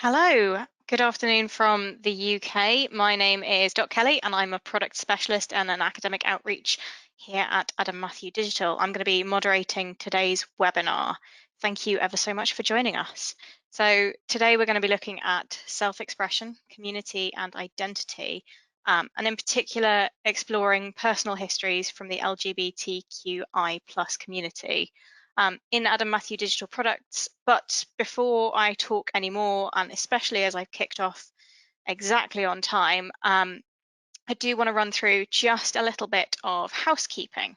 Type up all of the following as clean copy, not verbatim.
Hello, good afternoon from the UK. My name is Dot Kelly, and I'm a product specialist and an academic outreach here at Adam Matthew Digital. I'm going to be moderating today's webinar. Thank you ever so much for joining us. So today we're going to be looking at self-expression, community and identity, and in particular exploring personal histories from the LGBTQI plus community in Adam Matthew Digital Products. But before I talk anymore, and especially as I've kicked off exactly on time, I do want to run through just a little bit of housekeeping.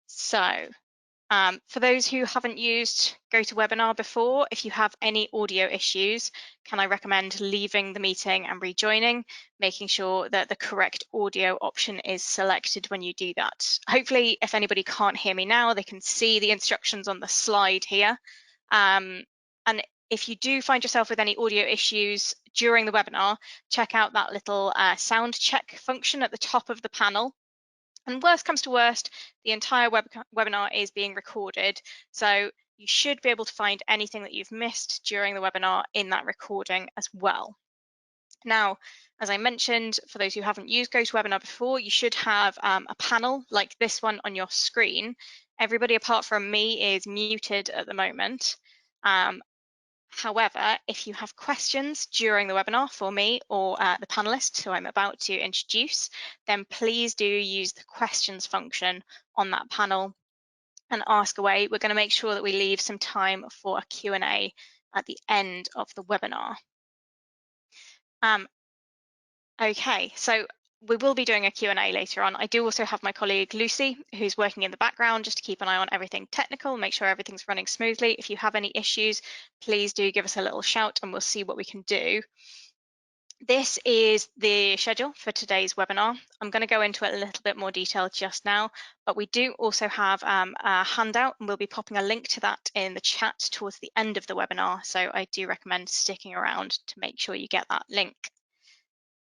So for those who haven't used GoToWebinar before, if you have any audio issues, can I recommend leaving the meeting and rejoining, making sure that the correct audio option is selected when you do that. Hopefully, if anybody can't hear me now, they can see the instructions on the slide here. And if you do find yourself with any audio issues during the webinar, check out that little sound check function at the top of the panel. And worst comes to worst, the entire webinar is being recorded. So you should be able to find anything that you've missed during the webinar in that recording as well. Now, as I mentioned, for those who haven't used GoToWebinar before, you should have a panel like this one on your screen. Everybody apart from me is muted at the moment. However, if you have questions during the webinar for me or the panelists who I'm about to introduce, then please do use the questions function on that panel and ask away. We're going to make sure that we leave some time for a Q&A at the end of the webinar. Okay, so we will be doing a Q&A later on. I do also have my colleague Lucy, who's working in the background just to keep an eye on everything technical, make sure everything's running smoothly. If you have any issues, please do give us a little shout and we'll see what we can do. This is the schedule for today's webinar. I'm going to go into it a little bit more detail just now, but we do also have a handout and we'll be popping a link to that in the chat towards the end of the webinar. So I do recommend sticking around to make sure you get that link.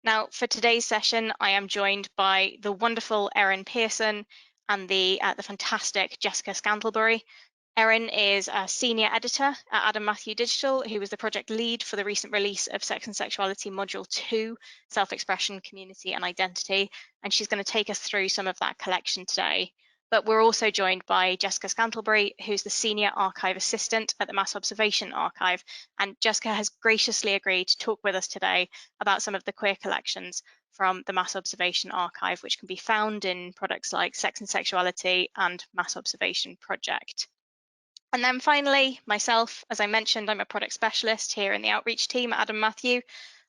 Now, for today's session, I am joined by the wonderful Erin Pearson and the fantastic Jessica Scantlebury. Erin is a senior editor at Adam Matthew Digital, who was the project lead for the recent release of Sex and Sexuality Module 2, Self-Expression, Community and Identity, and she's going to take us through some of that collection today. But we're also joined by Jessica Scantlebury, who's the Senior Archive Assistant at the Mass Observation Archive. And Jessica has graciously agreed to talk with us today about some of the queer collections from the Mass Observation Archive, which can be found in products like Sex and Sexuality and Mass Observation Project. And then finally, myself, as I mentioned, I'm a product specialist here in the outreach team at Adam Matthew.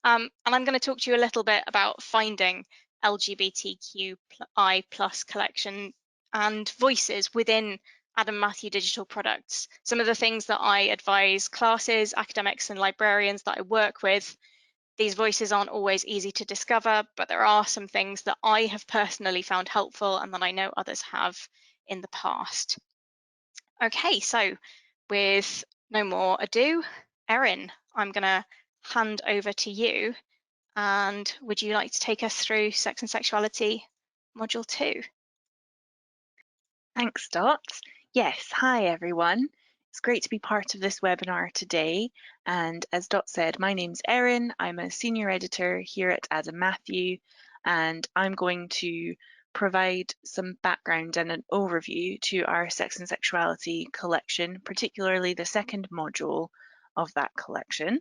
And I'm going to talk to you a little bit about finding LGBTQI plus collection and voices within Adam Matthew Digital Products. Some of the things that I advise classes, academics and librarians that I work with. These voices aren't always easy to discover, but there are some things that I have personally found helpful and that I know others have in the past. Okay, so with no more ado, Erin, I'm going to hand over to you. And would you like to take us through Sex and Sexuality Module 2? Thanks, Dot. Yes, hi everyone. It's great to be part of this webinar today. And as Dot said, my name's Erin. I'm a senior editor here at Adam Matthew, and I'm going to provide some background and an overview to our Sex and Sexuality collection, particularly the second module of that collection.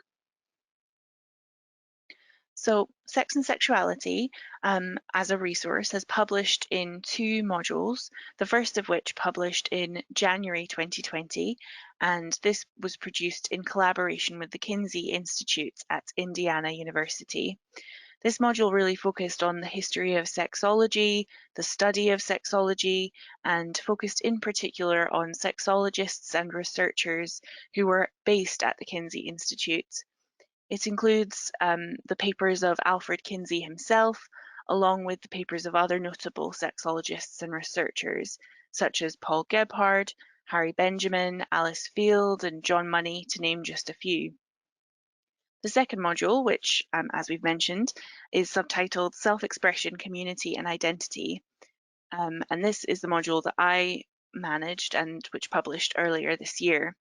So Sex and Sexuality as a resource has published in two modules, the first of which published in January 2020, and this was produced in collaboration with the Kinsey Institute at Indiana University. This module really focused on the history of sexology, the study of sexology, and focused in particular on sexologists and researchers who were based at the Kinsey Institute. It includes the papers of Alfred Kinsey himself, along with the papers of other notable sexologists and researchers, such as Paul Gebhard, Harry Benjamin, Alice Field, and John Money, to name just a few. The second module, which, as we've mentioned, is subtitled Self-Expression, Community and Identity. And this is the module that I managed and which published earlier this year.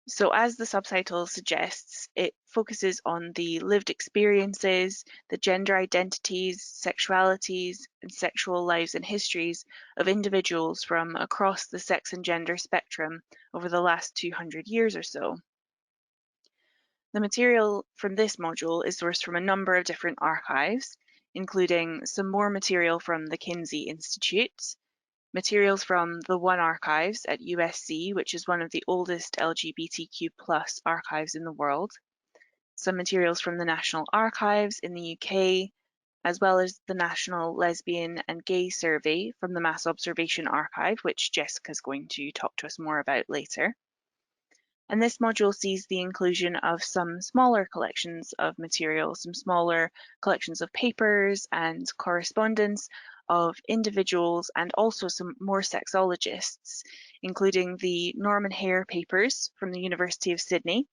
So, as the subtitle suggests, it focuses on the lived experiences, the gender identities, sexualities, and sexual lives and histories of individuals from across the sex and gender spectrum over the last 200 years or so. The material from this module is sourced from a number of different archives, including some more material from the Kinsey Institute, materials from the One Archives at USC, which is one of the oldest LGBTQ+ archives in the world, some materials from the National Archives in the UK, as well as the National Lesbian and Gay Survey from the Mass Observation Archive, which Jessica's going to talk to us more about later. And this module sees the inclusion of some smaller collections of material, some smaller collections of papers and correspondence of individuals and also some more sexologists, including the Norman Hare papers from the University of Sydney,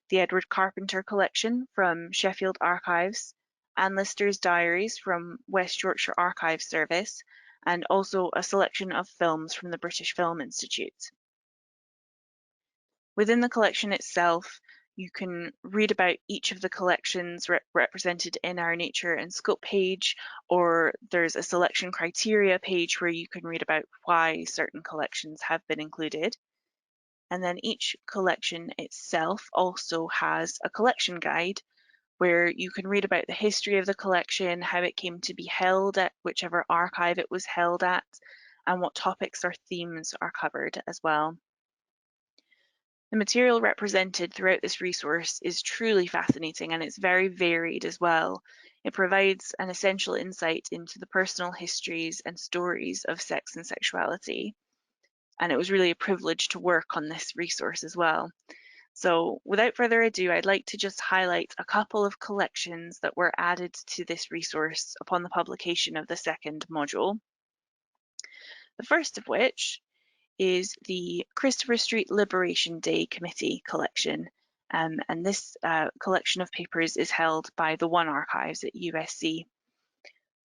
the Edward Carpenter collection from Sheffield Archives, Anne Lister's diaries from West Yorkshire Archives Service, and also a selection of films from the British Film Institute. Within the collection itself, you can read about each of the collections represented in our Nature and Scope page, or there's a selection criteria page where you can read about why certain collections have been included. And then each collection itself also has a collection guide where you can read about the history of the collection, how it came to be held at whichever archive it was held at, and what topics or themes are covered as well. The material represented throughout this resource is truly fascinating, and it's very varied as well. It provides an essential insight into the personal histories and stories of sex and sexuality. And it was really a privilege to work on this resource as well. So without further ado, I'd like to just highlight a couple of collections that were added to this resource upon the publication of the second module. The first of which is the Christopher Street Liberation Day Committee collection. And this collection of papers is held by the One Archives at USC.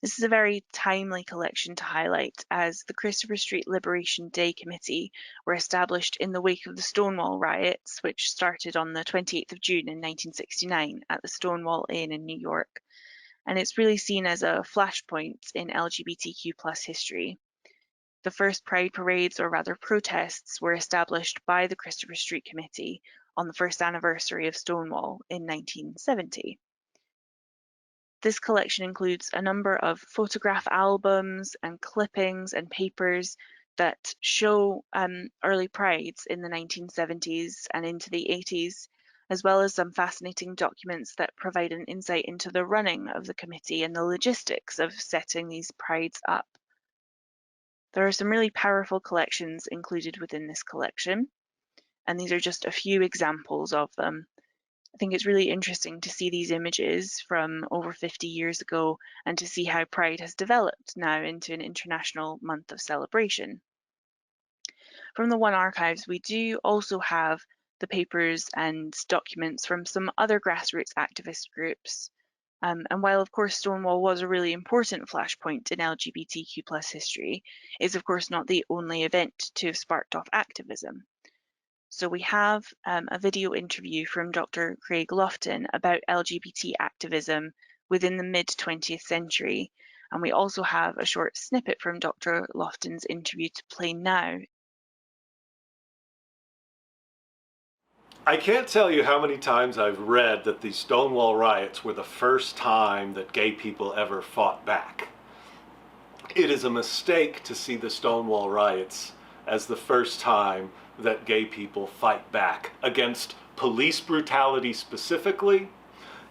This is a very timely collection to highlight, as the Christopher Street Liberation Day Committee were established in the wake of the Stonewall Riots, which started on the 28th of June in 1969 at the Stonewall Inn in New York. And it's really seen as a flashpoint in LGBTQ+ history. The first Pride parades, or rather protests, were established by the Christopher Street Committee on the first anniversary of Stonewall in 1970. This collection includes a number of photograph albums and clippings and papers that show early prides in the 1970s and into the 80s, as well as some fascinating documents that provide an insight into the running of the committee and the logistics of setting these prides up. There are some really powerful collections included within this collection, and these are just a few examples of them. I think it's really interesting to see these images from over 50 years ago and to see how Pride has developed now into an international month of celebration. From the One Archives, we do also have the papers and documents from some other grassroots activist groups. And while, of course, Stonewall was a really important flashpoint in LGBTQ+ history, it's of course not the only event to have sparked off activism. So we have a video interview from Dr. Craig Lofton about LGBT activism within the mid-20th century. And we also have a short snippet from Dr. Lofton's interview to play now. I can't tell you how many times I've read that the Stonewall Riots were the first time that gay people ever fought back. It is a mistake to see the Stonewall Riots as the first time that gay people fight back against police brutality specifically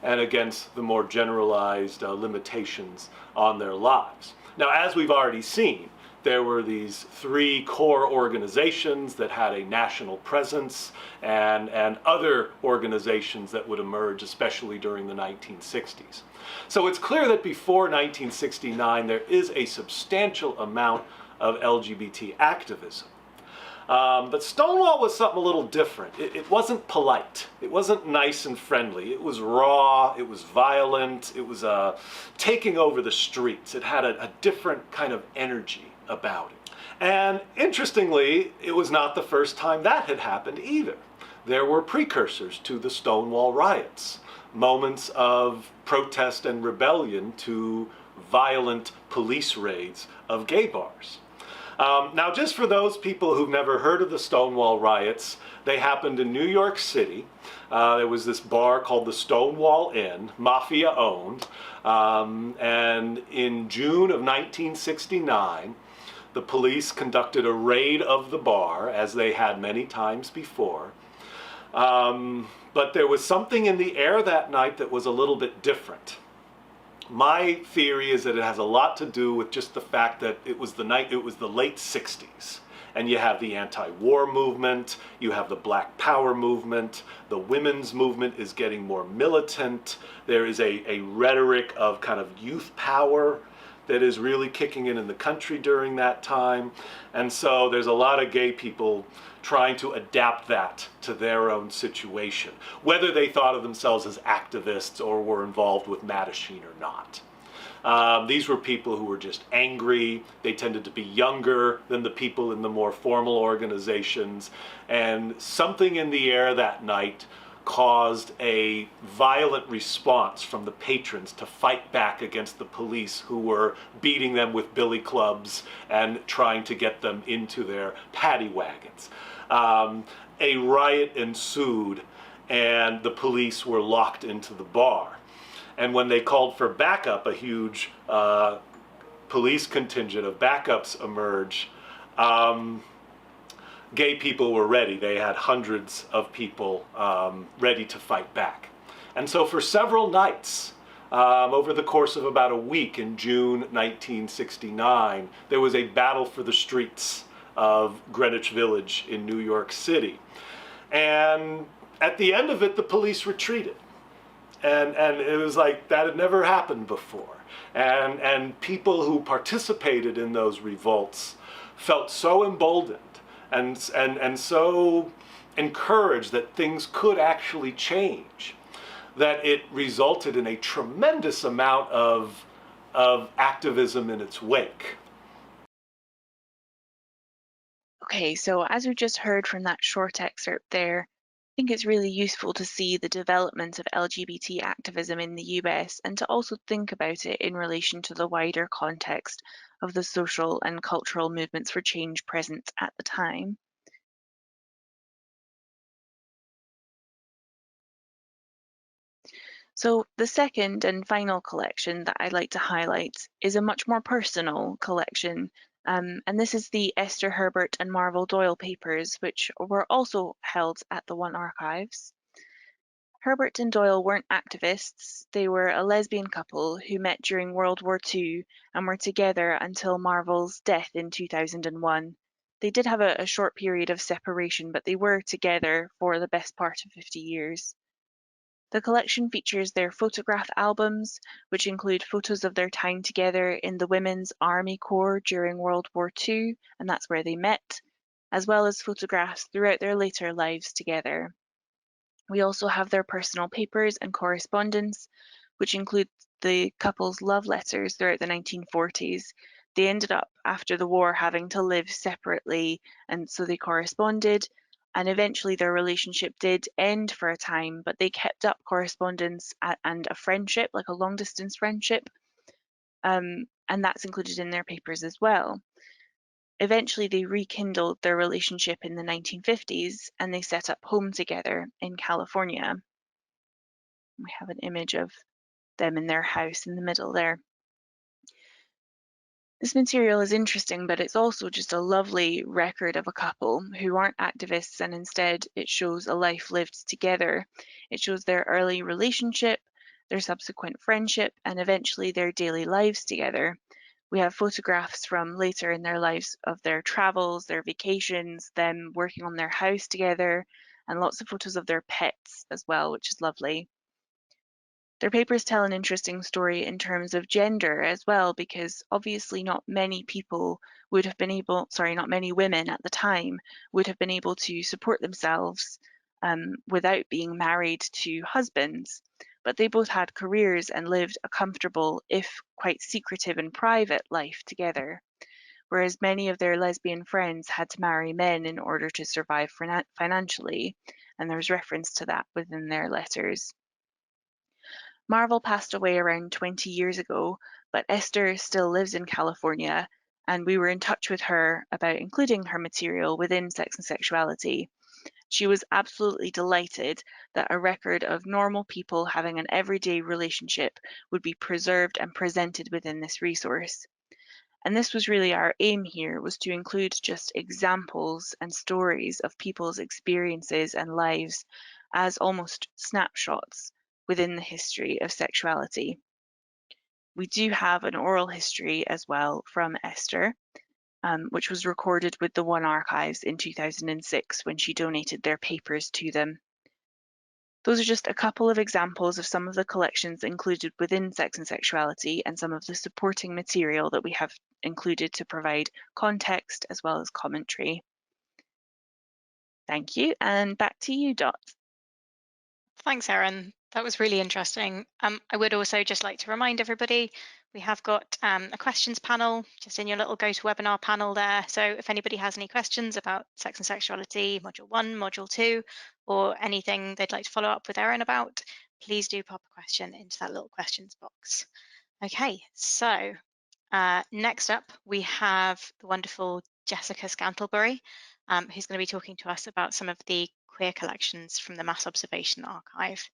and against the more generalized limitations on their lives. Now, as we've already seen, there were these three core organizations that had a national presence and other organizations that would emerge, especially during the 1960s. So it's clear that before 1969, there is a substantial amount of LGBT activism. But Stonewall was something a little different. It wasn't polite. It wasn't nice and friendly. It was raw. It was violent. It was taking over the streets. It had a different kind of energy about it. And interestingly, it was not the first time that had happened either. there were precursors to the Stonewall Riots, moments of protest and rebellion to violent police raids of gay bars. Now, just for those people who've never heard of the Stonewall Riots, they happened in New York City. There was this bar called the Stonewall Inn, mafia-owned, and in June of 1969, the police conducted a raid of the bar, as they had many times before. But there was something in the air that night that was a little bit different. My theory is that it has a lot to do with just the fact that it was the late 60s. And you have the anti-war movement, you have the Black Power movement, the women's movement is getting more militant, there is a rhetoric of kind of youth power that is really kicking in the country during that time. And so there's a lot of gay people trying to adapt that to their own situation, whether they thought of themselves as activists or were involved with Mattachine or not. These were people who were just angry. They tended to be younger than the people in the more formal organizations. And something in the air that night caused a violent response from the patrons to fight back against the police, who were beating them with billy clubs and trying to get them into their paddy wagons. A riot ensued and the police were locked into the bar. And when they called for backup, a huge police contingent of backups emerged. Gay people were ready. They had hundreds of people ready to fight back. And so for several nights, over the course of about a week in June 1969, there was a battle for the streets of Greenwich Village in New York City. And at the end of it, the police retreated. And it was like that had never happened before. And people who participated in those revolts felt so emboldened and so encouraged that things could actually change, that it resulted in a tremendous amount of activism in its wake. Okay, so as we just heard from that short excerpt there, I think it's really useful to see the development of LGBT activism in the US and to also think about it in relation to the wider context of the social and cultural movements for change present at the time. So the second and final collection that I'd like to highlight is a much more personal collection, and this is the Esther Herbert and Marvel Doyle papers, which were also held at the One Archives. Herbert and Doyle weren't activists. They were a lesbian couple who met during World War II and were together until Marvel's death in 2001. They did have a short period of separation, but they were together for the best part of 50 years. The collection features their photograph albums, which include photos of their time together in the Women's Army Corps during World War II, and that's where they met, as well as photographs throughout their later lives together. We also have their personal papers and correspondence, which include the couple's love letters throughout the 1940s. They ended up, after the war, having to live separately, and so they corresponded. And eventually their relationship did end for a time, but they kept up correspondence and a friendship, like a long distance friendship. And that's included in their papers as well. Eventually they rekindled their relationship in the 1950s and they set up home together in California. We have an image of them in their house in the middle there. This material is interesting, but it's also just a lovely record of a couple who aren't activists, and instead it shows a life lived together. It shows their early relationship, their subsequent friendship, and eventually their daily lives together. We have photographs from later in their lives of their travels, their vacations, them working on their house together, and lots of photos of their pets as well, which is lovely. Their papers tell an interesting story in terms of gender as well, because obviously not many people would have been able, not many women at the time would have been able to support themselves without being married to husbands. But they both had careers and lived a comfortable, if quite secretive and private life together. Whereas many of their lesbian friends had to marry men in order to survive financially, and there's reference to that within their letters. Marvel passed away around 20 years ago, but Esther still lives in California, and we were in touch with her about including her material within Sex and Sexuality. She was absolutely delighted that a record of normal people having an everyday relationship would be preserved and presented within this resource. And this was really our aim here, was to include just examples and stories of people's experiences and lives as almost snapshots within the history of sexuality. We do have an oral history as well from Esther, which was recorded with the One Archives in 2006 when she donated their papers to them. Those are just a couple of examples of some of the collections included within Sex and Sexuality and some of the supporting material that we have included to provide context as well as commentary. Thank you, and back to you, Dot. Thanks, Erin. That was really interesting. I would also just like to remind everybody, we have got a questions panel just in your little GoToWebinar panel there. So if anybody has any questions about Sex and Sexuality, Module 1, Module 2, or anything they'd like to follow up with Erin about, please do pop a question into that little questions box. Okay, so next up, we have the wonderful Jessica Scantlebury, who's going to be talking to us about some of the queer collections from the Mass Observation Archive.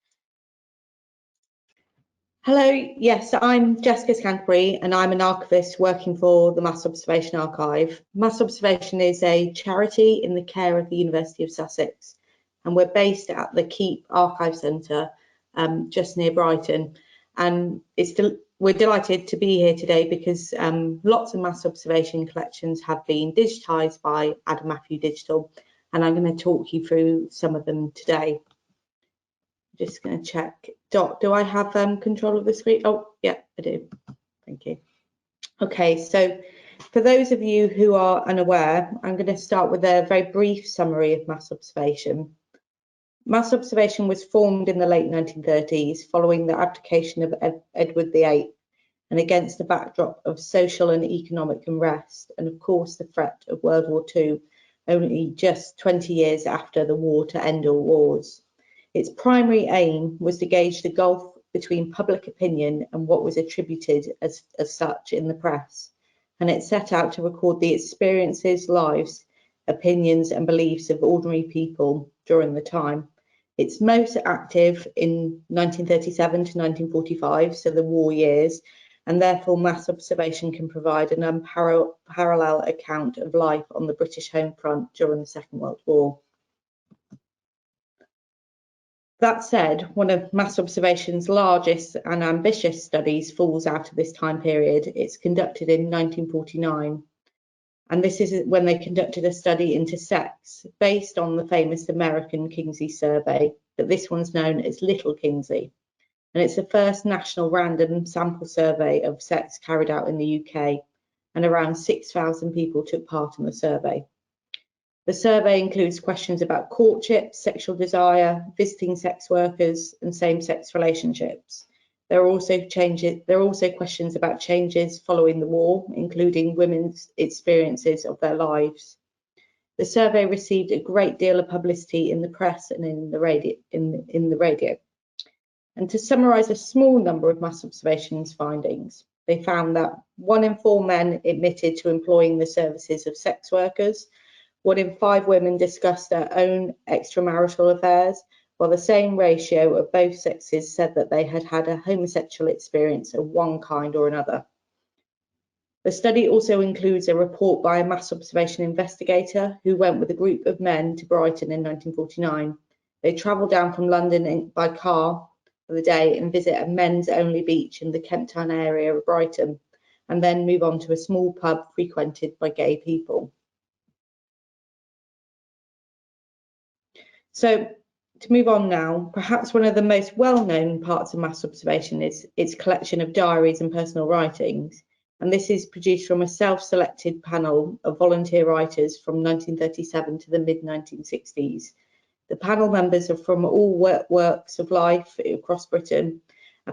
Hello, yes, I'm Jessica Scantlebury and I'm an archivist working for the Mass Observation Archive. Mass Observation is a charity in the care of the University of Sussex, and we're based at the Keep Archive Centre just near Brighton. And we're delighted to be here today because lots of mass observation collections have been digitised by Adam Matthew Digital, and I'm going to talk you through some of them today. Just going to check. Dot, do I have control of the screen? Oh, yeah, I do. Thank you. Okay, so for those of you who are unaware, I'm going to start with a very brief summary of mass observation. Mass observation was formed in the late 1930s following the abdication of Edward VIII and against the backdrop of social and economic unrest and, of course, the threat of World War II, only just 20 years after the war to end all wars. Its primary aim was to gauge the gulf between public opinion and what was attributed as such in the press, and it set out to record the experiences, lives, opinions and beliefs of ordinary people during the time. It's most active in 1937 to 1945, so the war years, and therefore mass observation can provide an unparalleled account of life on the British home front during the Second World War. That said, one of mass observation's largest and ambitious studies falls out of this time period. It's conducted in 1949, and this is when they conducted a study into sex based on the famous American Kingsley survey, but this one's known as Little Kingsley, and it's the first national random sample survey of sex carried out in the UK, and around 6,000 people took part in the survey. The survey includes questions about courtship, sexual desire, visiting sex workers, and same-sex relationships. There are also questions about changes following the war, including women's experiences of their lives. The survey received a great deal of publicity in the press and in the radio. And to summarise a small number of mass observations findings, they found that 1 in 4 men admitted to employing the services of sex workers. 1 in 5 women discussed their own extramarital affairs, while the same ratio of both sexes said that they had had a homosexual experience of one kind or another. The study also includes a report by a mass observation investigator who went with a group of men to Brighton in 1949. They travelled down from London by car for the day and visit a men's only beach in the Kemp Town area of Brighton, and then move on to a small pub frequented by gay people. So to move on now, perhaps one of the most well-known parts of mass observation is its collection of diaries and personal writings. And this is produced from a self-selected panel of volunteer writers from 1937 to the mid-1960s. The panel members are from all walks of life across Britain,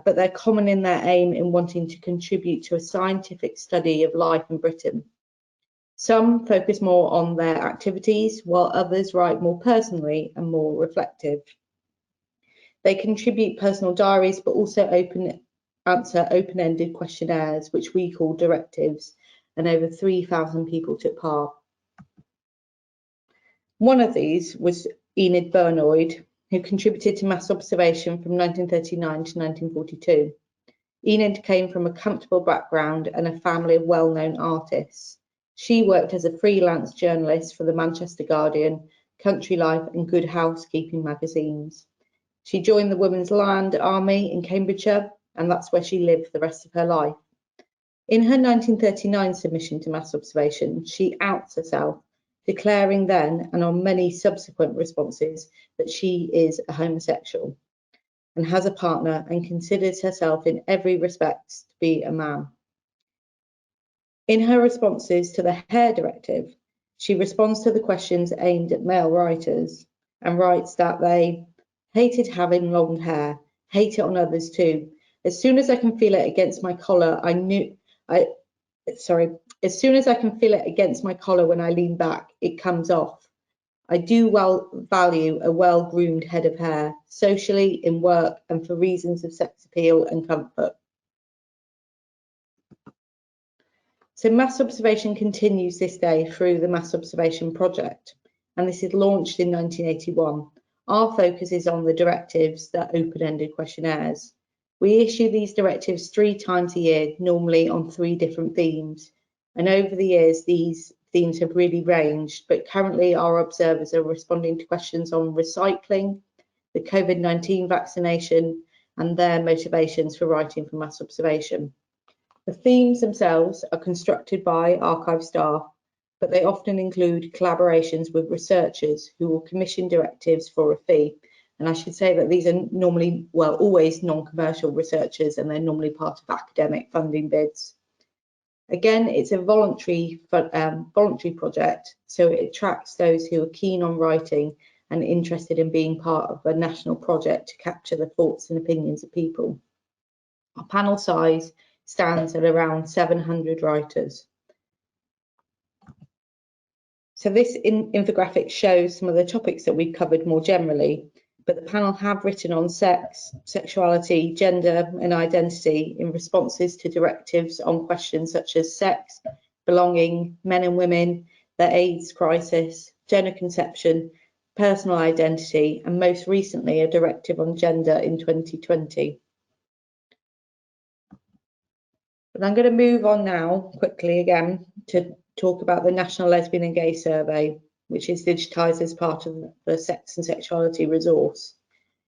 but they're common in their aim in wanting to contribute to a scientific study of life in Britain. Some focus more on their activities, while others write more personally and more reflective. They contribute personal diaries, but also answer open-ended questionnaires, which we call directives, and over 3,000 people took part. One of these was Enid Bernard, who contributed to mass observation from 1939 to 1942. Enid came from a comfortable background and a family of well-known artists. She worked as a freelance journalist for the Manchester Guardian, Country Life and Good Housekeeping magazines. She joined the Women's Land Army in Cambridgeshire, and that's where she lived the rest of her life. In her 1939 submission to mass observation, she outs herself, declaring then and on many subsequent responses that she is a homosexual and has a partner and considers herself in every respect to be a man. In her responses to the hair directive, she responds to the questions aimed at male writers and writes that they hated having long hair, hate it on others too. As soon as I can feel it against my collar, as soon as I can feel it against my collar when I lean back, it comes off. I do value a well-groomed head of hair, socially, in work, and for reasons of sex appeal and comfort. So mass observation continues this day through the Mass Observation Project, and this is launched in 1981. Our focus is on the directives, that open-ended questionnaires. We issue these directives 3 times a year, normally on 3 different themes. And over the years, these themes have really ranged, but currently our observers are responding to questions on recycling, the COVID-19 vaccination, and their motivations for writing for mass observation. The themes themselves are constructed by archive staff, but they often include collaborations with researchers who will commission directives for a fee. And I should say that these are normally, well, always non-commercial researchers, and they're normally part of academic funding bids. Again, it's a voluntary project, so it attracts those who are keen on writing and interested in being part of a national project to capture the thoughts and opinions of people. Our panel size stands at around 700 writers. So this infographic shows some of the topics that we've covered more generally, but the panel have written on sex, sexuality, gender and identity in responses to directives on questions such as sex, belonging, men and women, the AIDS crisis, gender conception, personal identity, and most recently a directive on gender in 2020. But I'm going to move on now quickly again to talk about the National Lesbian and Gay Survey, which is digitised as part of the Sex and Sexuality resource.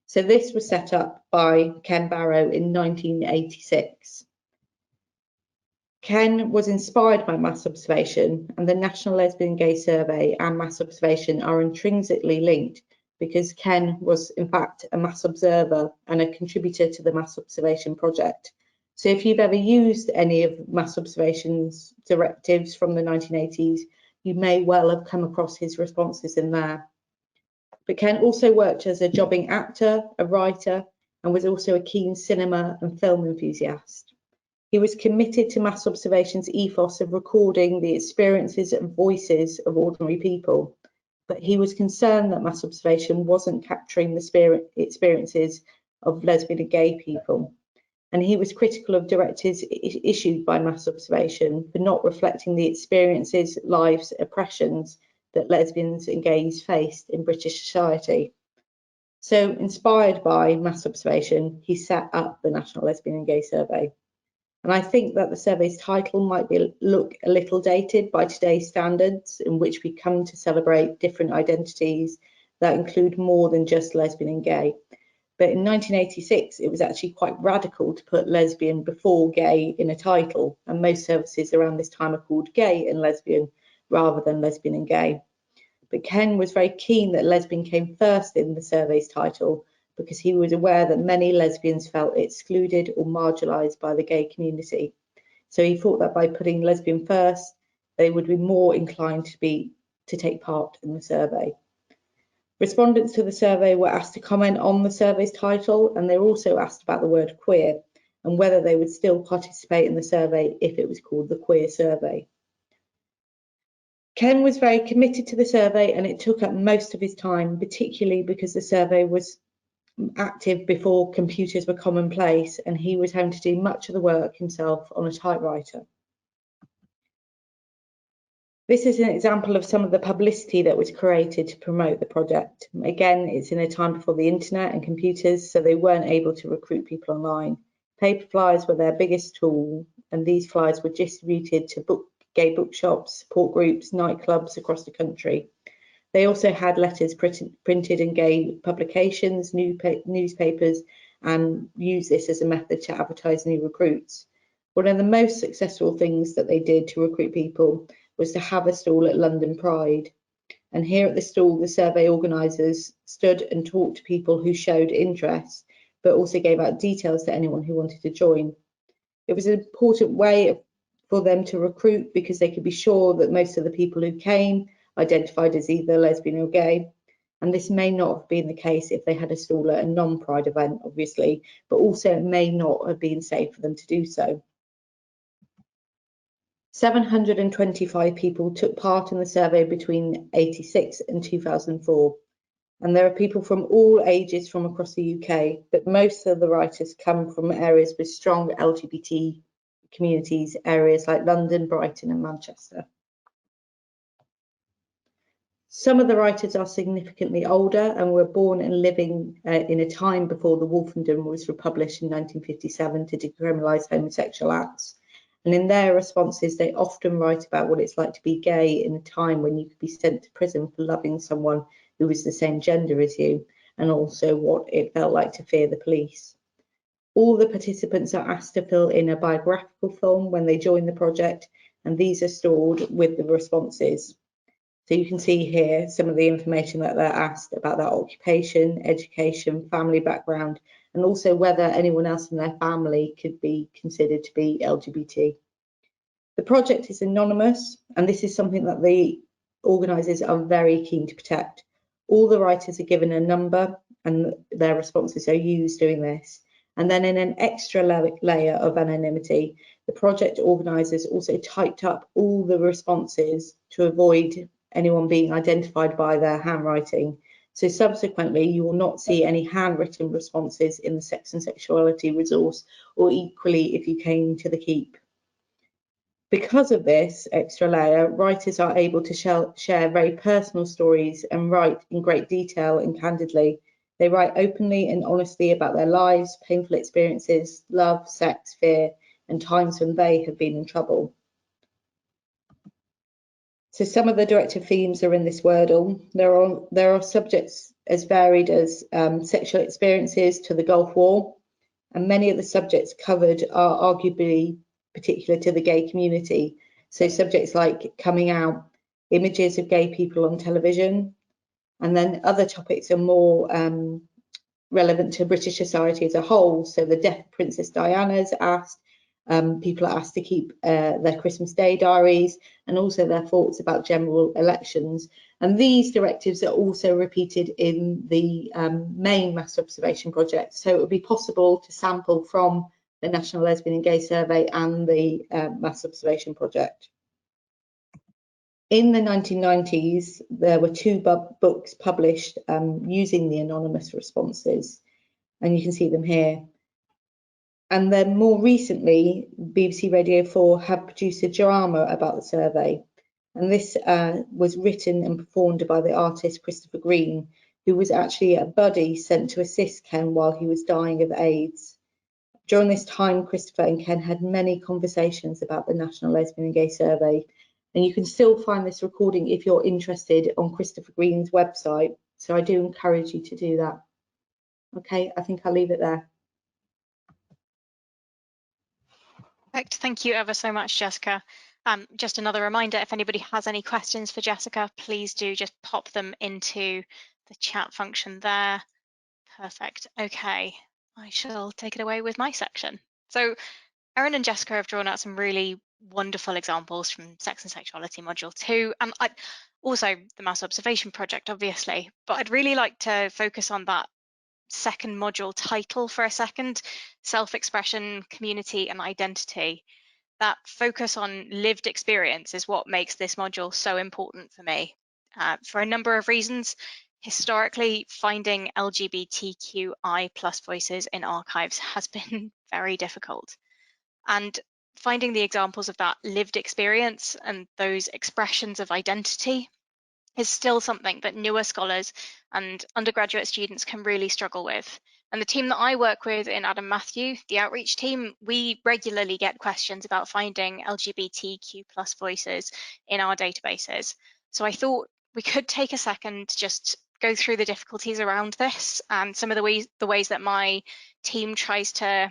So this was set up by Ken Barrow in 1986. Ken was inspired by mass observation, and the National Lesbian and Gay Survey and mass observation are intrinsically linked because Ken was in fact a mass observer and a contributor to the Mass Observation Project. So if you've ever used any of mass observation's directives from the 1980s, you may well have come across his responses in there. But Ken also worked as a jobbing actor, a writer, and was also a keen cinema and film enthusiast. He was committed to mass observation's ethos of recording the experiences and voices of ordinary people, but he was concerned that mass observation wasn't capturing the experiences of lesbian and gay people. And he was critical of directives issued by mass observation for not reflecting the experiences, lives, oppressions that lesbians and gays faced in British society. So, inspired by mass observation, he set up the National Lesbian and Gay Survey. And I think that the survey's title might look a little dated by today's standards, in which we come to celebrate different identities that include more than just lesbian and gay. But in 1986, it was actually quite radical to put lesbian before gay in a title, and most services around this time are called gay and lesbian rather than lesbian and gay. But Ken was very keen that lesbian came first in the survey's title because he was aware that many lesbians felt excluded or marginalised by the gay community. So he thought that by putting lesbian first, they would be more inclined to take part in the survey. Respondents to the survey were asked to comment on the survey's title, and they were also asked about the word queer and whether they would still participate in the survey if it was called the Queer Survey. Ken was very committed to the survey, and it took up most of his time, particularly because the survey was active before computers were commonplace, and he was having to do much of the work himself on a typewriter. This is an example of some of the publicity that was created to promote the project. Again, it's in a time before the internet and computers, so they weren't able to recruit people online. Paper flyers were their biggest tool, and these flyers were distributed to gay bookshops, support groups, nightclubs across the country. They also had letters printed in gay publications, newspapers, and used this as a method to advertise new recruits. One of the most successful things that they did to recruit people was to have a stall at London Pride. And here at the stall, the survey organisers stood and talked to people who showed interest, but also gave out details to anyone who wanted to join. It was an important way for them to recruit because they could be sure that most of the people who came identified as either lesbian or gay. And this may not have been the case if they had a stall at a non-Pride event, obviously, but also it may not have been safe for them to do so. 725 people took part in the survey between 86 and 2004. And there are people from all ages from across the UK, but most of the writers come from areas with strong LGBT communities, areas like London, Brighton and Manchester. Some of the writers are significantly older and were born and living in a time before the Wolfenden was republished in 1957 to decriminalise homosexual acts. And in their responses, they often write about what it's like to be gay in a time when you could be sent to prison for loving someone who was the same gender as you, and also what it felt like to fear the police. All the participants are asked to fill in a biographical form when they join the project, and these are stored with the responses. So you can see here some of the information that they're asked about their occupation, education, family background, and also whether anyone else in their family could be considered to be LGBT. The project is anonymous, and this is something that the organisers are very keen to protect. All the writers are given a number and their responses are used doing this. And then in an extra layer of anonymity, the project organisers also typed up all the responses to avoid anyone being identified by their handwriting. So subsequently, you will not see any handwritten responses in the Sex and Sexuality resource, or equally if you came to the Keep. Because of this extra layer, writers are able to share very personal stories and write in great detail and candidly. They write openly and honestly about their lives, painful experiences, love, sex, fear, and times when they have been in trouble. So some of the directive themes are in this Wordle. There are subjects as varied as sexual experiences to the Gulf War, and many of the subjects covered are arguably particular to the gay community. So subjects like coming out, images of gay people on television, and then other topics are more relevant to British society as a whole. So the death of Princess Diana's asked, people are asked to keep their Christmas Day diaries, and also their thoughts about general elections. And these directives are also repeated in the main mass observation project. So it would be possible to sample from the National Lesbian and Gay Survey and the mass observation project. In the 1990s, there were two books published using the anonymous responses, and you can see them here. And then more recently, BBC Radio 4 have produced a drama about the survey. And this was written and performed by the artist Christopher Green, who was actually a buddy sent to assist Ken while he was dying of AIDS. During this time, Christopher and Ken had many conversations about the National Lesbian and Gay Survey. And you can still find this recording if you're interested on Christopher Green's website. So I do encourage you to do that. Okay, I think I'll leave it there. Perfect. Thank you ever so much, Jessica. Just another reminder, if anybody has any questions for Jessica, please do just pop them into the chat function there. Perfect. Okay, I shall take it away with my section. So Erin and Jessica have drawn out some really wonderful examples from Sex and Sexuality Module 2, and also the Mass Observation Project, obviously, but I'd really like to focus on that second module title for a second, self-expression, community and identity, that focus on lived experience is what makes this module so important for me, for a number of reasons. Historically, finding LGBTQI plus voices in archives has been very difficult. And finding the examples of that lived experience and those expressions of identity is still something that newer scholars and undergraduate students can really struggle with. And the team that I work with in Adam Matthew, the outreach team, we regularly get questions about finding LGBTQ plus voices in our databases. So I thought we could take a second to just go through the difficulties around this and some of the ways that my team tries to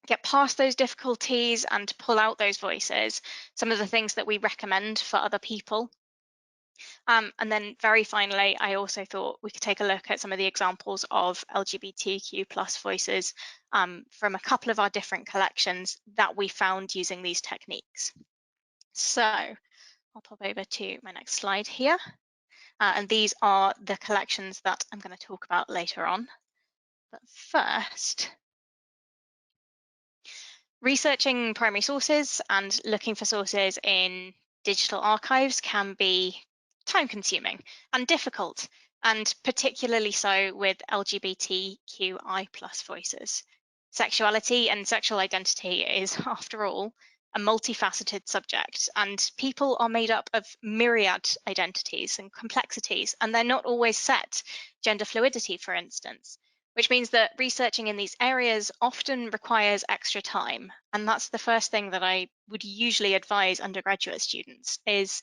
get past those difficulties and pull out those voices, some of the things that we recommend for other people. And then very finally, I also thought we could take a look at some of the examples of LGBTQ plus voices from a couple of our different collections that we found using these techniques. So I'll pop over to my next slide here. And these are the collections that I'm going to talk about later on. But first, researching primary sources and looking for sources in digital archives can be time-consuming and difficult, and particularly so with LGBTQI plus voices. Sexuality and sexual identity is, after all, a multifaceted subject, and people are made up of myriad identities and complexities, and they're not always set. Gender fluidity, for instance, which means that researching in these areas often requires extra time. And that's the first thing that I would usually advise undergraduate students is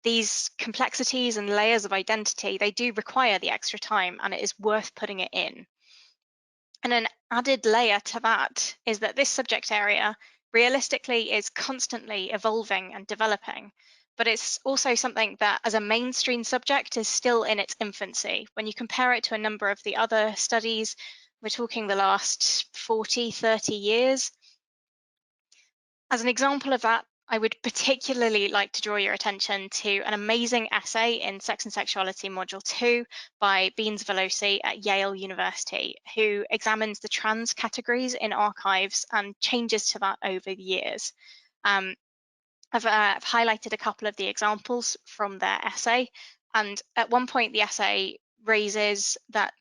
these complexities and layers of identity, they do require the extra time, and it is worth putting it in. And an added layer to that is that this subject area realistically is constantly evolving and developing, but it's also something that as a mainstream subject is still in its infancy. When you compare it to a number of the other studies, we're talking the last 40, 30 years. As an example of that, I would particularly like to draw your attention to an amazing essay in Sex and Sexuality Module 2 by Beans Veloci at Yale University, who examines the trans categories in archives and changes to that over the years. I've highlighted a couple of the examples from their essay, and at one point the essay raises that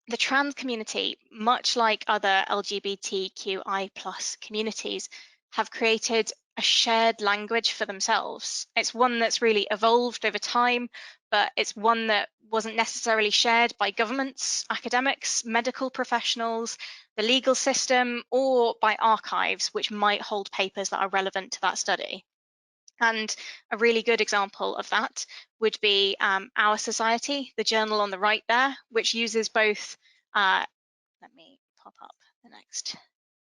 the trans community, much like other LGBTQI plus communities, have created a shared language for themselves. It's one that's really evolved over time, but it's one that wasn't necessarily shared by governments, academics, medical professionals, the legal system, or by archives, which might hold papers that are relevant to that study. And a really good example of that would be Our Society, the journal on the right there, which uses both, let me pop up the next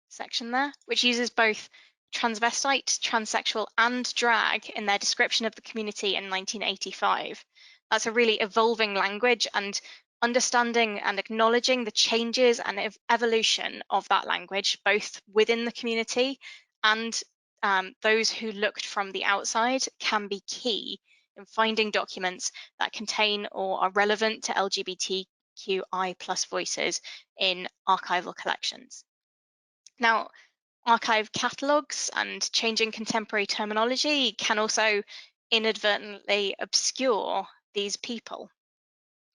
section there, which uses both transvestite, transsexual, and drag in their description of the community in 1985. That's a really evolving language, and understanding and acknowledging the changes and evolution of that language, both within the community and those who looked from the outside, can be key in finding documents that contain or are relevant to LGBTQI plus voices in archival collections. Now, archive catalogues and changing contemporary terminology can also inadvertently obscure these people.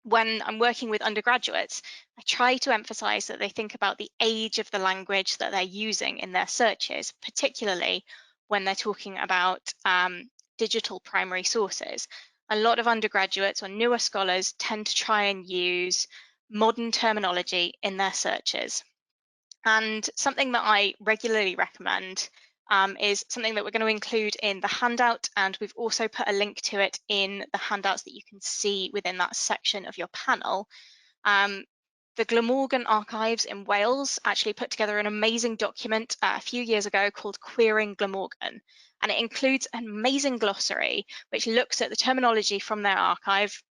When I'm working with undergraduates, I try to emphasize that they think about the age of the language that they're using in their searches, particularly when they're talking about digital primary sources. A lot of undergraduates or newer scholars tend to try and use modern terminology in their searches. And something that I regularly recommend is something that we're going to include in the handout, and we've also put a link to it in the handouts that you can see within that section of your panel. The Glamorgan Archives in Wales actually put together an amazing document a few years ago called Queering Glamorgan, and it includes an amazing glossary which looks at the terminology from their archive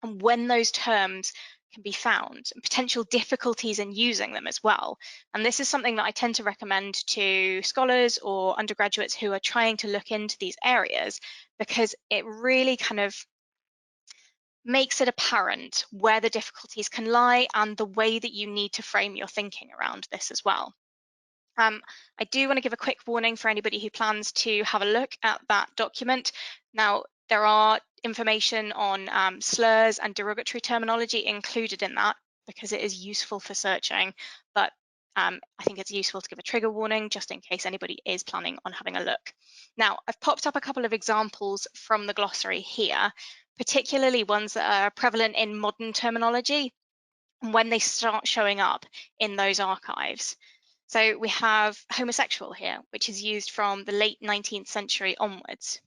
and when those terms can be found and potential difficulties in using them as well. And this is something that I tend to recommend to scholars or undergraduates who are trying to look into these areas, because it really kind of makes it apparent where the difficulties can lie and the way that you need to frame your thinking around this as well. I do want to give a quick warning for anybody who plans to have a look at that document. Now, there are information on slurs and derogatory terminology included in that because it is useful for searching, but I think it's useful to give a trigger warning just in case anybody is planning on having a look. Now, I've popped up a couple of examples from the glossary here, particularly ones that are prevalent in modern terminology and when they start showing up in those archives. So we have homosexual here, which is used from the late 19th century onwards.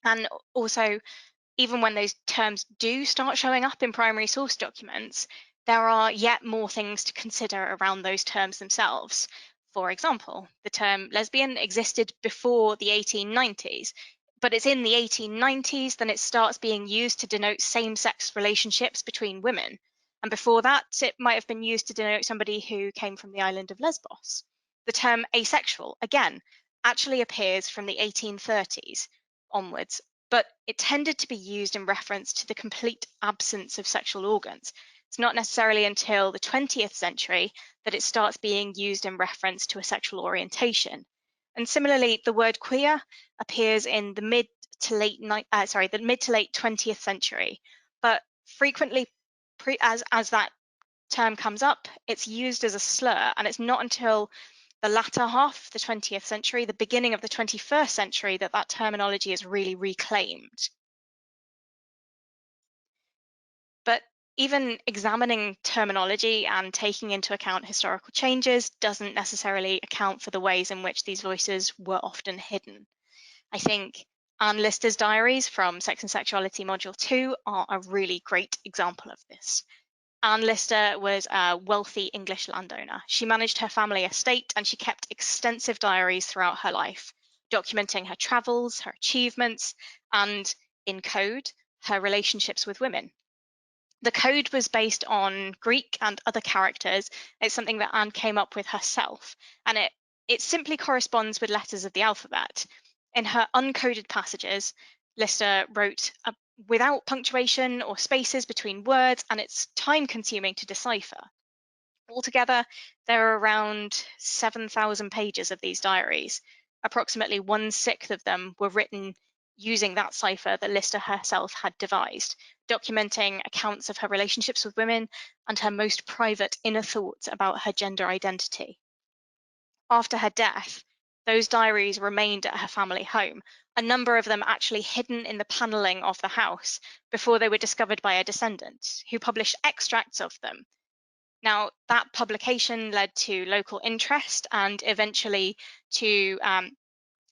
And also, even when those terms do start showing up in primary source documents, there are yet more things to consider around those terms themselves. For example, the term lesbian existed before the 1890s, but it's in the 1890s then it starts being used to denote same-sex relationships between women. And before that, it might have been used to denote somebody who came from the island of Lesbos. The term asexual, again, actually appears from the 1830s onwards, but it tended to be used in reference to the complete absence of sexual organs. It's not necessarily until the 20th century that it starts being used in reference to a sexual orientation. And similarly, the word queer appears in the mid to late 20th century, but frequently as that term comes up, it's used as a slur, and it's not until the latter half of the 20th century, the beginning of the 21st century, that that terminology is really reclaimed. But even examining terminology and taking into account historical changes doesn't necessarily account for the ways in which these voices were often hidden. I think Anne Lister's diaries from Sex and Sexuality Module 2 are a really great example of this. Anne Lister was a wealthy English landowner. She managed her family estate and she kept extensive diaries throughout her life, documenting her travels, her achievements, and in code, her relationships with women. The code was based on Greek and other characters. It's something that Anne came up with herself, and it simply corresponds with letters of the alphabet. In her uncoded passages, Lister wrote without punctuation or spaces between words, and it's time-consuming to decipher. Altogether, there are around 7,000 pages of these diaries. Approximately 1/6 of them were written using that cipher that Lister herself had devised, documenting accounts of her relationships with women and her most private inner thoughts about her gender identity. After her death, those diaries remained at her family home, a number of them actually hidden in the panelling of the house before they were discovered by a descendant, who published extracts of them. Now, that publication led to local interest and eventually to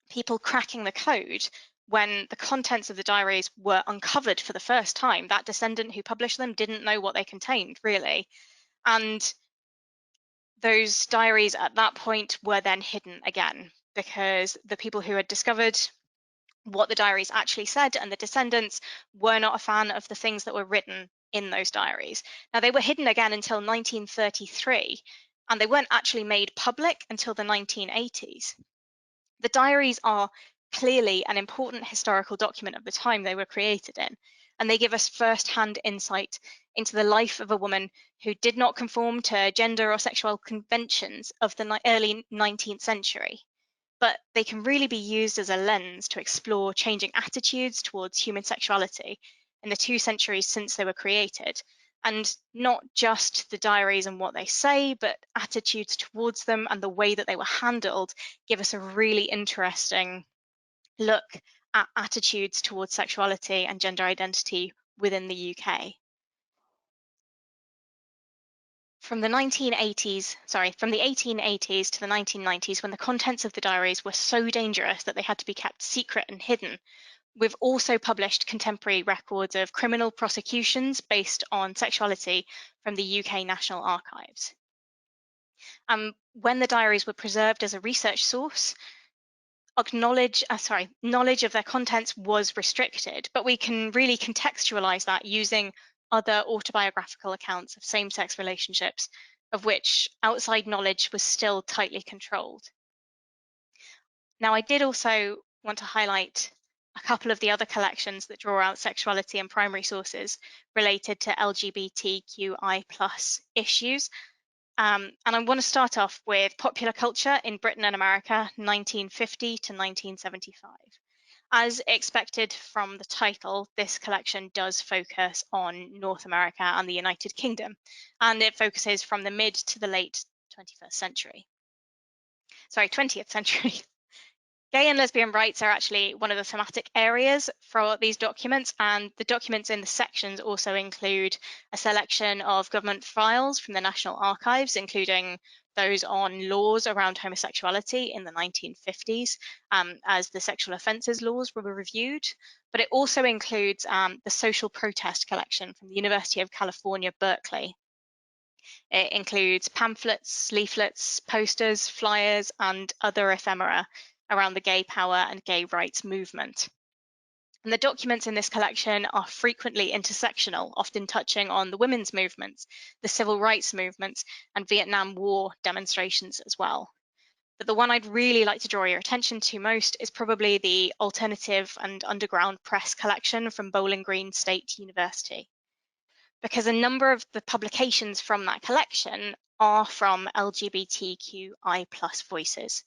people cracking the code when the contents of the diaries were uncovered for the first time. That descendant who published them didn't know what they contained, really. And those diaries at that point were then hidden again because the people who had discovered what the diaries actually said and the descendants were not a fan of the things that were written in those diaries. Now, they were hidden again until 1933, and they weren't actually made public until the 1980s. The diaries are clearly an important historical document of the time they were created in, and they give us first-hand insight into the life of a woman who did not conform to gender or sexual conventions of the early 19th century. But they can really be used as a lens to explore changing attitudes towards human sexuality in the 2 centuries since they were created, and not just the diaries and what they say, but attitudes towards them and the way that they were handled give us a really interesting look at attitudes towards sexuality and gender identity within the UK. From the 1880s to the 1990s, when the contents of the diaries were so dangerous that they had to be kept secret and hidden, we've also published contemporary records of criminal prosecutions based on sexuality from the UK National Archives. When the diaries were preserved as a research source, knowledge of their contents was restricted, but we can really contextualize that using other autobiographical accounts of same-sex relationships, of which outside knowledge was still tightly controlled. Now, I did also want to highlight a couple of the other collections that draw out sexuality and primary sources related to LGBTQI+ issues. And I want to start off with popular culture in Britain and America, 1950 to 1975. As expected from the title, this collection does focus on North America and the United Kingdom, and it focuses from the mid to the late 21st century. Sorry, 20th century. Gay and lesbian rights are actually one of the thematic areas for these documents, and the documents in the sections also include a selection of government files from the National Archives, including those on laws around homosexuality in the 1950s, as the sexual offences laws were reviewed. But it also includes the social protest collection from the University of California, Berkeley. It includes pamphlets, leaflets, posters, flyers, and other ephemera around the gay power and gay rights movement. And the documents in this collection are frequently intersectional, often touching on the women's movements, the civil rights movements, and Vietnam War demonstrations as well. But the one I'd really like to draw your attention to most is probably the Alternative and Underground Press collection from Bowling Green State University, because a number of the publications from that collection are from LGBTQI+ voices.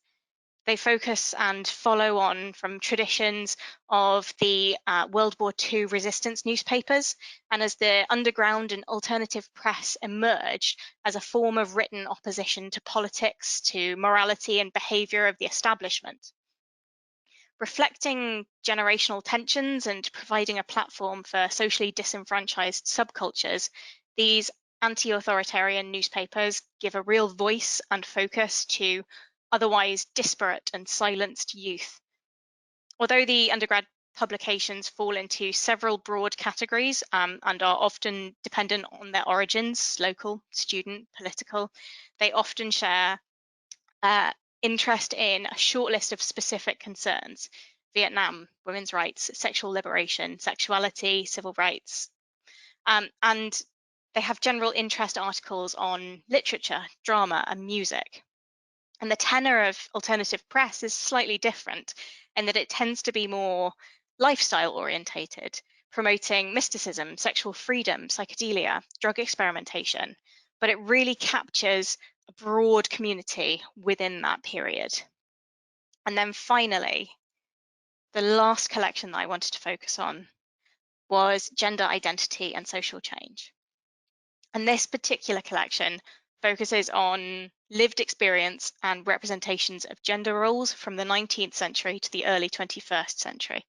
They focus and follow on from traditions of the World War II resistance newspapers, and as the underground and alternative press emerged as a form of written opposition to politics, to morality and behaviour of the establishment. Reflecting generational tensions and providing a platform for socially disenfranchised subcultures, these anti-authoritarian newspapers give a real voice and focus to otherwise disparate and silenced youth. Although the undergrad publications fall into several broad categories and are often dependent on their origins, local, student, political, they often share interest in a short list of specific concerns: Vietnam, women's rights, sexual liberation, sexuality, civil rights. And they have general interest articles on literature, drama, and music. And the tenor of alternative press is slightly different in that it tends to be more lifestyle orientated, promoting mysticism, sexual freedom, psychedelia, drug experimentation, but it really captures a broad community within that period. And then finally, the last collection that I wanted to focus on was gender identity and social change. And this particular collection focuses on lived experience and representations of gender roles from the 19th century to the early 21st century.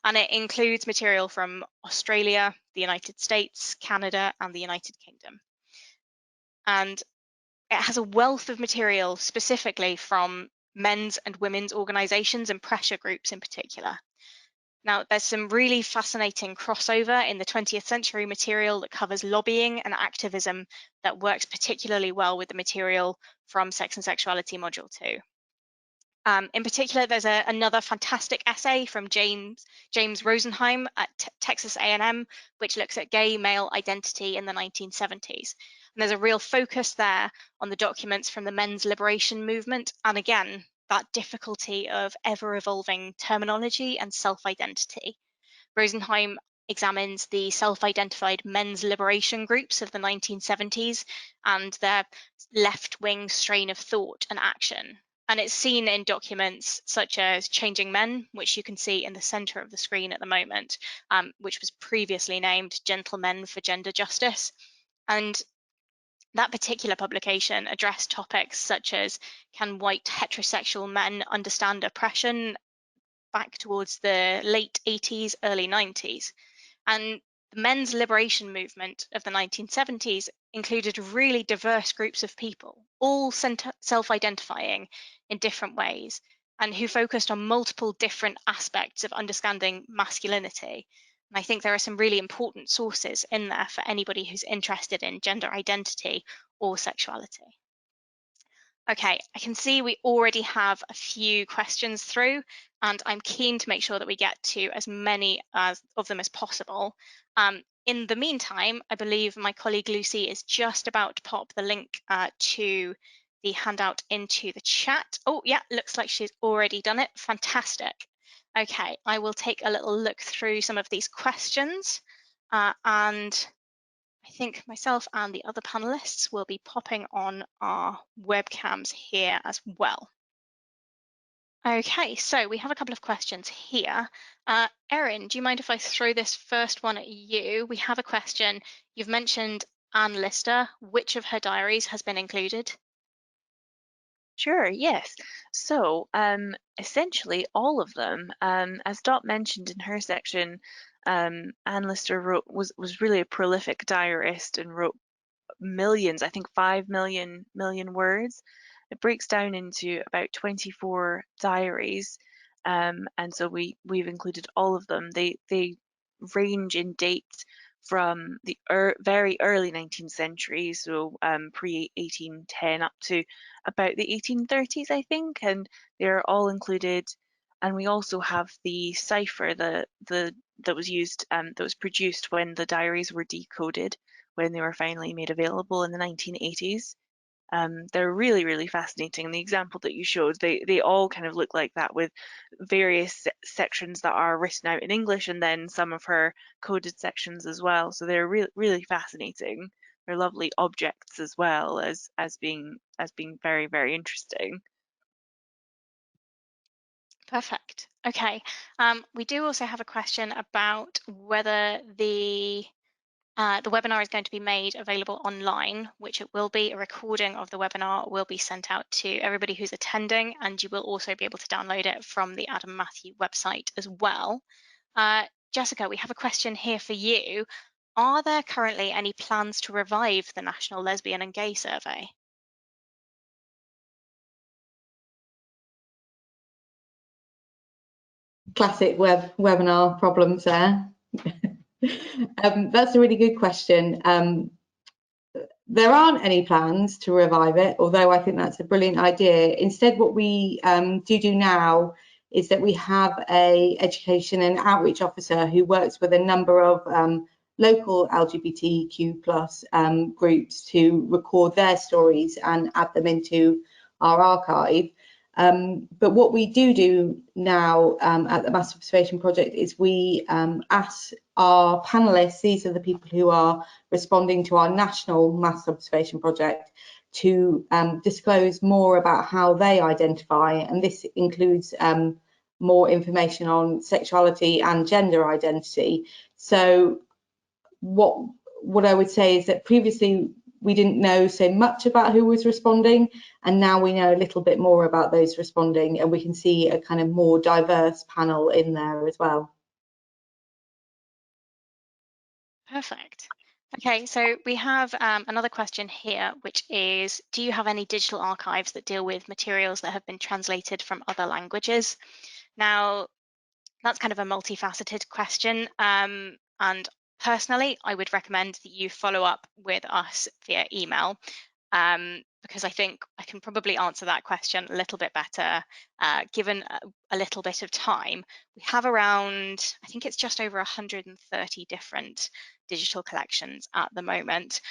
And it includes material from Australia, the United States, Canada, and the United Kingdom. And it has a wealth of material specifically from men's and women's organizations and pressure groups in particular. Now, there's some really fascinating crossover in the 20th century material that covers lobbying and activism that works particularly well with the material from Sex and Sexuality Module 2. In particular, there's another fantastic essay from James Rosenheim at Texas A&M, which looks at gay male identity in the 1970s. And there's a real focus there on the documents from the men's liberation movement, and again, that difficulty of ever-evolving terminology and self-identity. Rosenheim examines the self-identified men's liberation groups of the 1970s and their left-wing strain of thought and action. And it's seen in documents such as Changing Men, which you can see in the center of the screen at the moment, which was previously named Gentlemen for Gender Justice. And that particular publication addressed topics such as, can white heterosexual men understand oppression, back towards the late 80s, early 90s. And the men's liberation movement of the 1970s included really diverse groups of people, all self-identifying in different ways, and who focused on multiple different aspects of understanding masculinity. And I think there are some really important sources in there for anybody who's interested in gender identity or sexuality. Okay, I can see we already have a few questions through, and I'm keen to make sure that we get to as many of them as possible. In the meantime, I believe my colleague Lucy is just about to pop the link to the handout into the chat. Oh yeah, looks like she's already done it. Fantastic. Okay, I will take a little look through some of these questions and I think myself and the other panelists will be popping on our webcams here as well. Okay, so we have a couple of questions here. Erin, do you mind if I throw this first one at you? We have a question. You've mentioned Anne Lister. Which of her diaries has been included? Sure, yes. So, essentially all of them, as Dot mentioned in her section, Anne Lister was really a prolific diarist and wrote millions, I think 5 million words. It breaks down into about 24 diaries, and so we've included all of them. They range in date from the very early 19th century, so pre-1810 up to about the 1830s, I think, and they're all included. And we also have the cipher, that was used, that was produced when the diaries were decoded, when they were finally made available in the 1980s. They're really, really fascinating. And the example that you showed, they all kind of look like that, with various sections that are written out in English and then some of her coded sections as well. So they're really, really fascinating. They're lovely objects as well as being very, very interesting. Perfect. Okay. We do also have a question about whether the webinar is going to be made available online, which it will be. A recording of the webinar will be sent out to everybody who's attending, and you will also be able to download it from the Adam Matthew website as well. Jessica, we have a question here for you. Are there currently any plans to revive the National Lesbian and Gay Survey? Classic webinar problems there. That's a really good question. There aren't any plans to revive it, although I think that's a brilliant idea. Instead, what we do now is that we have a education and outreach officer who works with a number of local LGBTQ plus groups to record their stories and add them into our archive. But what we do now at the Mass Observation Project is we ask our panelists, these are the people who are responding to our national Mass Observation Project, to disclose more about how they identify, and this includes more information on sexuality and gender identity. So what I would say is that previously we didn't know so much about who was responding, and now we know a little bit more about those responding, and we can see a kind of more diverse panel in there as well. Perfect. Okay, so we have another question here, which is, do you have any digital archives that deal with materials that have been translated from other languages? Now, that's kind of a multifaceted question. And personally, I would recommend that you follow up with us via email, because I think I can probably answer that question a little bit better, given a little bit of time. We have around, I think it's just over 130 different digital collections at the moment.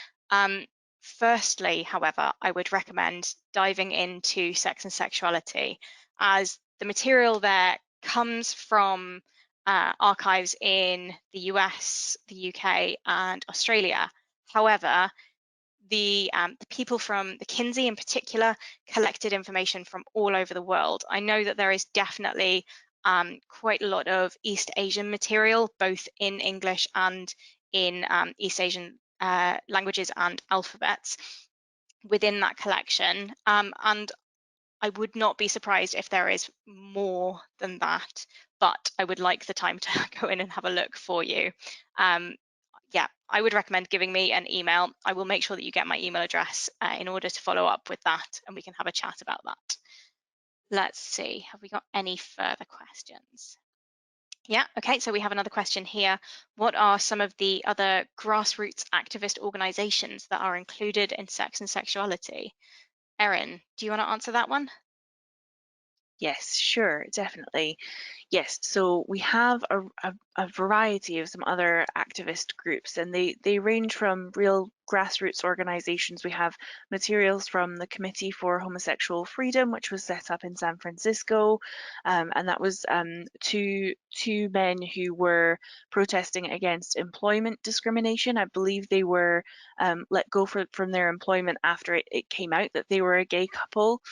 Firstly, however, I would recommend diving into Sex and Sexuality, as the material there comes from archives in the US, the UK, and Australia. However, the people from the Kinsey in particular collected information from all over the world. I know that there is definitely quite a lot of East Asian material, both in English and in East Asian languages and alphabets within that collection. And I would not be surprised if there is more than that, but I would like the time to go in and have a look for you. Yeah, I would recommend giving me an email. I will make sure that you get my email address in order to follow up with that, and we can have a chat about that. Let's see, have we got any further questions? Yeah, okay, so we have another question here. What are some of the other grassroots activist organizations that are included in Sex and Sexuality? Erin, do you want to answer that one? Yes, sure, definitely. Yes, so we have a variety of some other activist groups, and they range from real grassroots organizations. We have materials from the Committee for Homosexual Freedom, which was set up in San Francisco, and that was two men who were protesting against employment discrimination. I believe they were let go from their employment after it came out that they were a gay couple.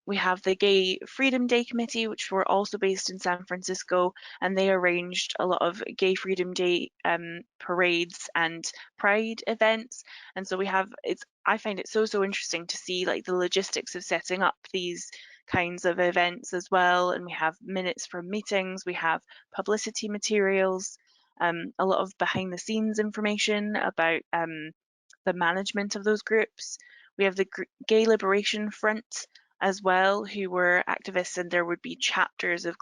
We have the Gay Freedom Day Committee, which were also based in San Francisco, and they arranged a lot of Gay Freedom Day parades and pride events. And so we have, I find it so interesting to see like the logistics of setting up these kinds of events as well. And we have minutes from meetings, we have publicity materials, a lot of behind the scenes information about the management of those groups. We have the Gay Liberation Front as well, who were activists, and there would be chapters of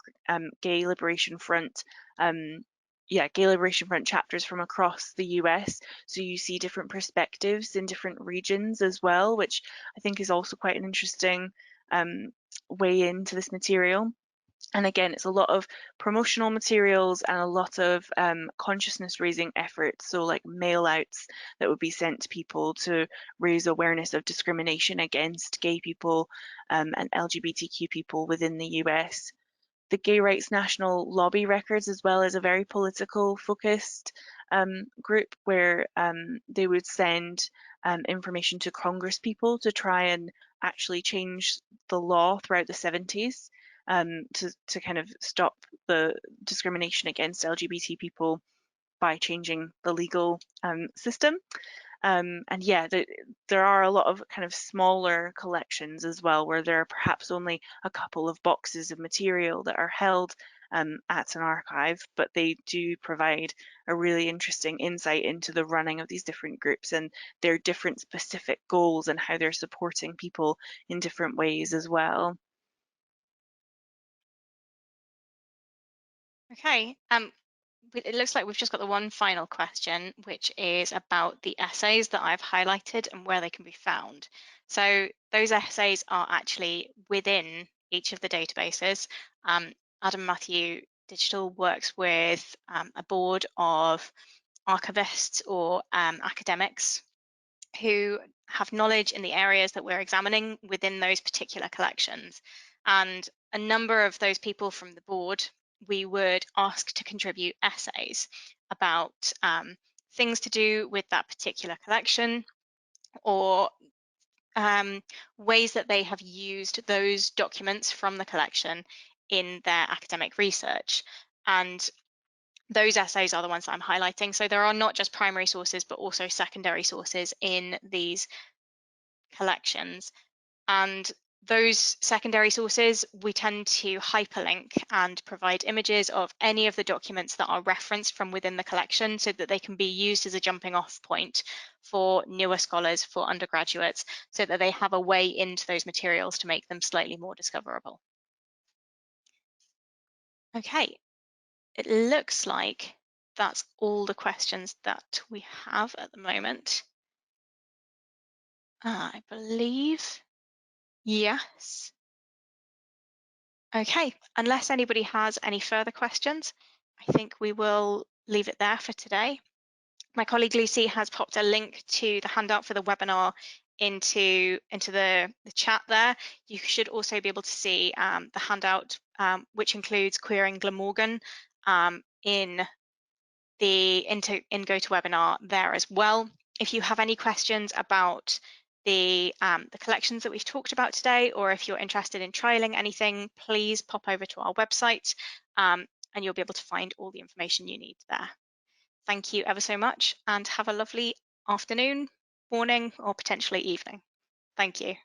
Gay Liberation Front, Gay Liberation Front chapters from across the US. So you see different perspectives in different regions as well, which I think is also quite an interesting way into this material. And again, it's a lot of promotional materials and a lot of consciousness raising efforts. So like mail outs that would be sent to people to raise awareness of discrimination against gay people and LGBTQ people within the US. The Gay Rights National Lobby Records as well is a very political focused group where they would send information to Congress people to try and actually change the law throughout the 70s to kind of stop the discrimination against LGBT people by changing the legal system. And yeah, there are a lot of kind of smaller collections as well, where there are perhaps only a couple of boxes of material that are held at an archive, but they do provide a really interesting insight into the running of these different groups and their different specific goals and how they're supporting people in different ways as well. Okay, it looks like we've just got the one final question, which is about the essays that I've highlighted and where they can be found. So those essays are actually within each of the databases. Adam Matthew Digital works with a board of archivists or academics who have knowledge in the areas that we're examining within those particular collections. And a number of those people from the board, we would ask to contribute essays about things to do with that particular collection or ways that they have used those documents from the collection in their academic research. And those essays are the ones that I'm highlighting. So there are not just primary sources, but also secondary sources in these collections. And those secondary sources, we tend to hyperlink and provide images of any of the documents that are referenced from within the collection so that they can be used as a jumping off point for newer scholars, for undergraduates, so that they have a way into those materials to make them slightly more discoverable. Okay, it looks like that's all the questions that we have at the moment. I believe, yes. Okay, unless anybody has any further questions, I think we will leave it there for today. My colleague Lucy has popped a link to the handout for the webinar into the chat there. You should also be able to see the handout, which includes queering Glamorgan in GoToWebinar there as well. If you have any questions about the collections that we've talked about today, or if you're interested in trialing anything, please pop over to our website and you'll be able to find all the information you need there. Thank you ever so much and have a lovely afternoon, morning, or potentially evening. Thank you.